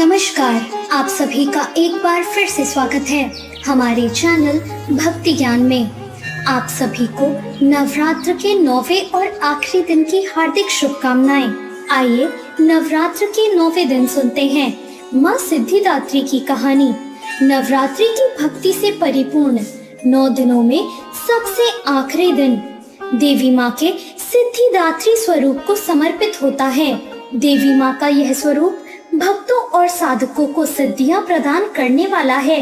नमस्कार। आप सभी का एक बार फिर से स्वागत है हमारे चैनल भक्ति ज्ञान में। आप सभी को नवरात्र के 9वें और आखिरी दिन की हार्दिक शुभकामनाएं। आइए नवरात्र के 9वें दिन सुनते हैं माँ सिद्धिदात्री की कहानी। नवरात्रि की भक्ति से परिपूर्ण 9 दिनों में सबसे आखिरी दिन देवी माँ के सिद्धिदात्री स्वरूप को समर्पित होता है। देवी माँ का यह स्वरूप भक्तों और साधकों को सिद्धियां प्रदान करने वाला है।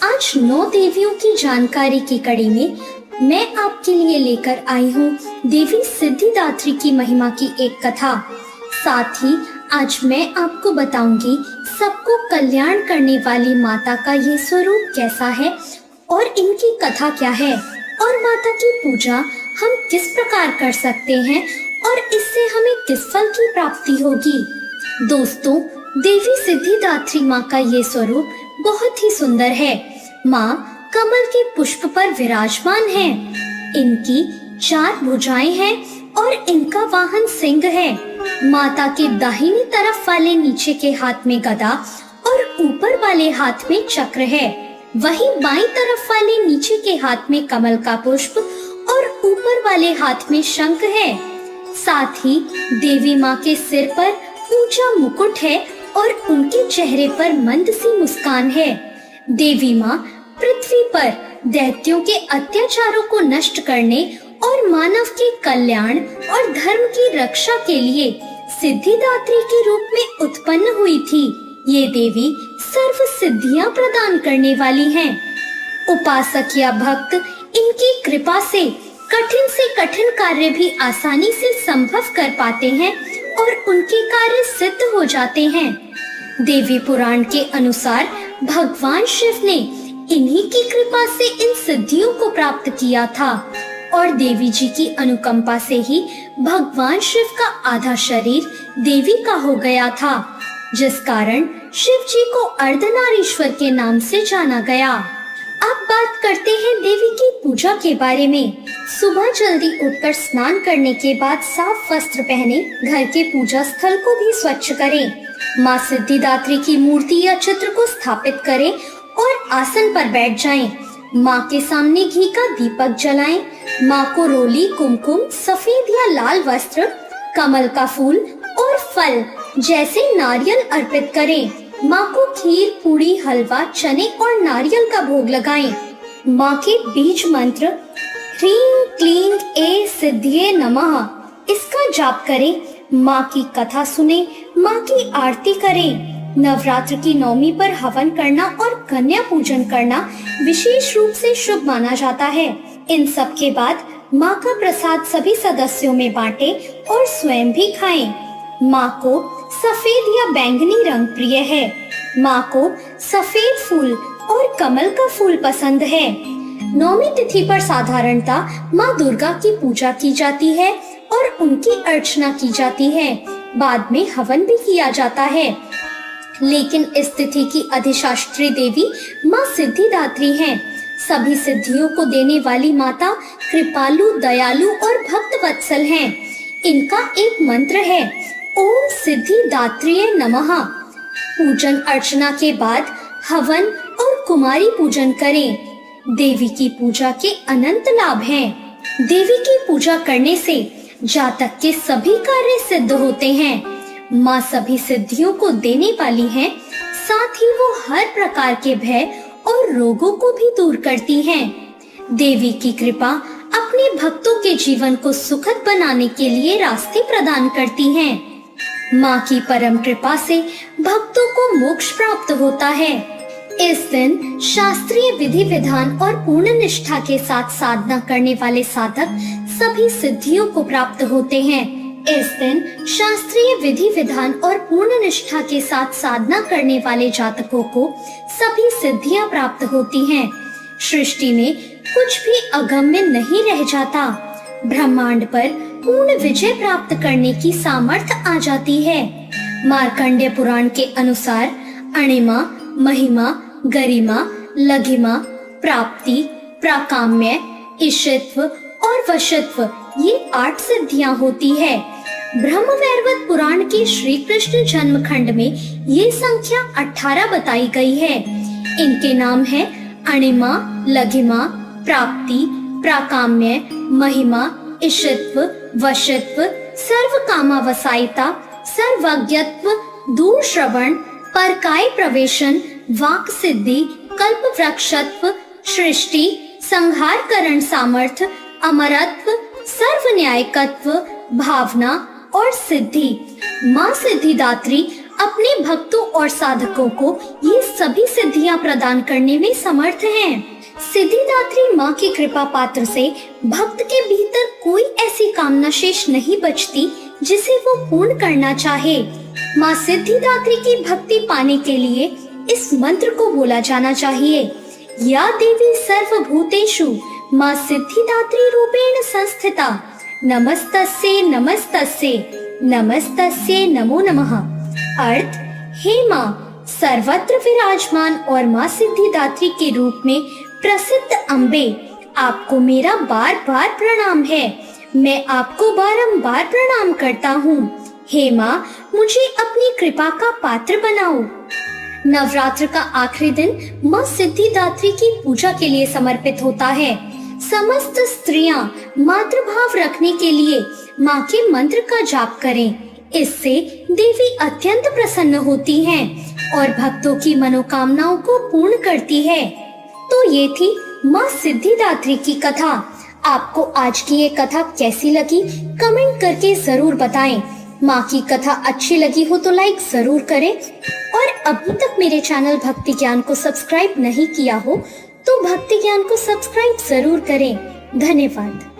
आज 9 देवियों की जानकारी की कड़ी में मैं आपके लिए लेकर आई हूँ देवी सिद्धिदात्री की महिमा की एक कथा। साथ ही आज मैं आपको बताऊंगी सबको कल्याण करने वाली माता का ये स्वरूप कैसा है और इनकी कथा क्या है और माता की पूजा हम किस प्रकार कर सकते हैं और इससे हमें किस फल की प्राप्ति होगी। दोस्तों, देवी सिद्धिदात्री माँ का ये स्वरूप बहुत ही सुंदर है। माँ कमल के पुष्प पर विराजमान है। इनकी 4 भुजाएं हैं और इनका वाहन सिंह है। माता के दाहिनी तरफ वाले नीचे के हाथ में गदा और ऊपर वाले हाथ में चक्र है। वहीं बाईं तरफ वाले नीचे के हाथ में कमल का पुष्प और ऊपर वाले हाथ में शंख है। साथ ही देवी माँ के सिर पर ऊंचा मुकुट है और उनके चेहरे पर मंद सी मुस्कान है। देवी माँ पृथ्वी पर दैत्यों के अत्याचारों को नष्ट करने और मानव के कल्याण और धर्म की रक्षा के लिए सिद्धिदात्री के रूप में उत्पन्न हुई थी। ये देवी सर्व सिद्धियां प्रदान करने वाली हैं। उपासक या भक्त इनकी कृपा से कठिन कार्य भी आसानी से संभव कर पाते हैं और उनके कार्य सिद्ध हो जाते हैं। देवी पुराण के अनुसार भगवान शिव ने इन्हीं की कृपा से इन सिद्धियों को प्राप्त किया था और देवी जी की अनुकंपा से ही भगवान शिव का आधा शरीर देवी का हो गया था, जिस कारण शिव जी को अर्धनारीश्वर के नाम से जाना गया। अब बात करते हैं देवी की पूजा के बारे में। सुबह जल्दी उठकर स्नान करने के बाद साफ वस्त्र पहने घर के पूजा स्थल को भी स्वच्छ करें। माँ सिद्धिदात्री की मूर्ति या चित्र को स्थापित करें और आसन पर बैठ जाएं। माँ के सामने घी का दीपक जलाएं। माँ को रोली, कुमकुम, सफेद या लाल वस्त्र, कमल का फूल और फल जैसे नारियल अर्पित करें। माँ को खीर, पूड़ी, हलवा, चने और नारियल का भोग लगाएं। माँ के बीज मंत्र ह्रीं क्लीं ए सिद्धिये नमः इसका जाप करें। माँ की कथा सुने, माँ की आरती करें। नवरात्र की 9वीं पर हवन करना और कन्या पूजन करना विशेष रूप से शुभ माना जाता है। इन सब के बाद माँ का प्रसाद सभी सदस्यों में बांटे और स्वयं भी खाएं। माँ को सफेद या बैंगनी रंग प्रिय है। माँ को सफेद फूल और कमल का फूल पसंद है। 9वीं तिथि पर साधारणतः माँ दुर्गा की पूजा की जाती है और उनकी अर्चना की जाती है। बाद में हवन भी किया जाता है। लेकिन इस तिथि की अधिशास्त्री देवी माँ सिद्धिदात्री हैं। सभी सिद्धियों को देने वाली माता कृपालु, दयालु और भक्त वत्सल हैं। इनका एक मंत्र है, ओम सिद्धिदात्रिये नमः। पूजन अर्चना के बाद हवन और कुमारी पूजन करें। देवी की पूजा के अनंत लाभ हैं। देवी की पूजा करने से जातक के सभी कार्य सिद्ध होते हैं। माँ सभी सिद्धियों को देने वाली हैं, साथ ही वो हर प्रकार के भय और रोगों को भी दूर करती हैं। देवी की कृपा अपने भक्तों के जीवन को सुखद बनाने के लिए रास्ते प्रदान करती हैं। माँ की परम कृपा से भक्तों को मोक्ष प्राप्त होता है। इस दिन शास्त्रीय विधि विधान और पूर्ण निष्ठा के साथ साधना करने वाले साधक सभी सिद्धियों को प्राप्त होते हैं। इस दिन शास्त्रीय विधि विधान और पूर्ण निष्ठा के साथ साधना करने वाले जातकों को सभी सिद्धियां प्राप्त होती हैं। सृष्टि में कुछ भी अगम्य नहीं रह जाता। ब्रह्मांड पर पूर्ण विजय प्राप्त करने की सामर्थ्य आ जाती है। मार्कंडेय पुराण के अनुसार अणिमा, महिमा, गरिमा, लघिमा, प्राप्ति, प्राकाम्य, ईशित्व और वशत्व ये 8 सिद्धियां होती है। ब्रह्मवैवर्त पुराण के श्री कृष्ण जन्म खंड में ये संख्या 18 बताई गई है। इनके नाम है अणिमा, लघिमा, प्राप्ति, प्राकाम्य, महिमा, इशित्व, वशित्व, सर्व कामावसायिता, सर्वज्ञत्व, दूर श्रवण, परकाय प्रवेशन, वाक सिद्धि, कल्प वृक्षत्व, सृष्टि, संहार करण सामर्थ्य, अमरत्व, सर्व न्यायकत्व, भावना और सिद्धि। माँ सिद्धिदात्री अपने भक्तों और साधकों को ये सभी सिद्धियां प्रदान करने में समर्थ हैं। सिद्धिदात्री माँ की कृपा पात्र से भक्त के भीतर कोई ऐसी कामना शेष नहीं बचती जिसे वो पूर्ण करना चाहे। माँ सिद्धिदात्री की भक्ति पाने के लिए इस मंत्र को बोला जाना चाहिए। या देवी सर्वभूतेषु माँ सिद्धिदात्री रूपेण संस्थिता, नमस्तस्यै नमस्तस्यै नमस्तस्यै नमो नमः। अर्थ, हे माँ सर्वत्र विराजमान और माँ सिद्धिदात्री के रूप में प्रसिद्ध अम्बे, आपको मेरा बार बार प्रणाम है। मैं आपको बारंबार प्रणाम करता हूँ। हे माँ, मुझे अपनी कृपा का पात्र बनाओ। नवरात्र का आखिरी दिन माँ सिद्धिदात्री की पूजा के लिए समर्पित होता है। समस्त स्त्रियां मातृभाव रखने के लिए माँ के मंत्र का जाप करें। इससे देवी अत्यंत प्रसन्न होती हैं और भक्तों की मनोकामनाओं को पूर्ण करती है। तो ये थी माँ सिद्धिदात्री की कथा। आपको आज की ये कथा कैसी लगी कमेंट करके जरूर बताएं। माँ की कथा अच्छी लगी हो तो लाइक जरूर करें और अभी तक मेरे चैनल भक्ति ज्ञान को सब्सक्राइब नहीं किया हो तो भक्ति ज्ञान को सब्सक्राइब जरूर करें। धन्यवाद।